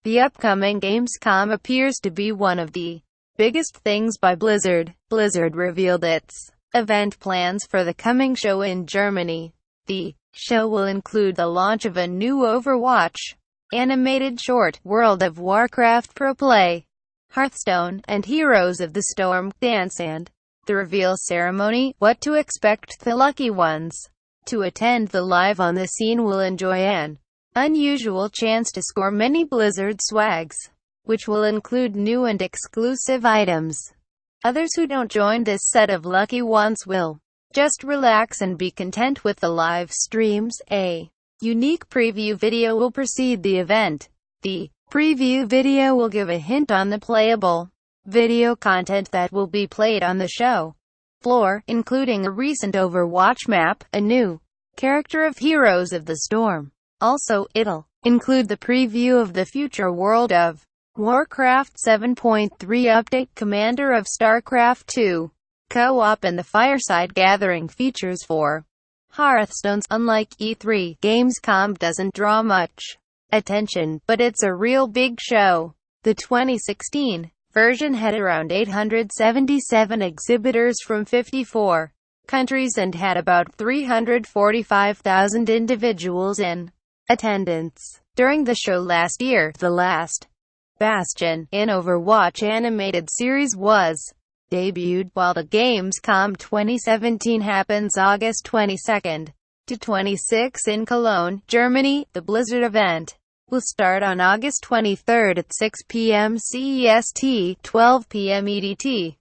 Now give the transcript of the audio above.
The upcoming Gamescom appears to be one of the biggest things by Blizzard. Blizzard revealed its event plans for the coming show in Germany. The show will include the launch of a new Overwatch animated short, World of Warcraft Pro Play, Hearthstone, and Heroes of the Storm dance, and the reveal ceremony. What to expect? The lucky ones to attend the live on the scene will enjoy an unusual chance to score many Blizzard swags, which will include new and exclusive items. Others who don't join this set of lucky ones will just relax and be content with the live streams. A unique preview video will precede the event. The preview video will give a hint on the playable video content that will be played on the show floor, including a recent Overwatch map, a new character of Heroes of the Storm. Also, it'll include the preview of the future World of Warcraft 7.3 update, Commander of StarCraft 2 co-op, and the Fireside Gathering features for Hearthstones. Unlike E3, Gamescom doesn't draw much attention, but it's a real big show. The 2016 version had around 877 exhibitors from 54 countries and had about 345,000 individuals in attendance. During the show last year, the last Bastion, an Overwatch animated series, was debuted, while the Gamescom 2017 happens August 22 to 26 in Cologne, Germany. The Blizzard event will start on August 23 at 6 p.m. CEST, 12 p.m. EDT.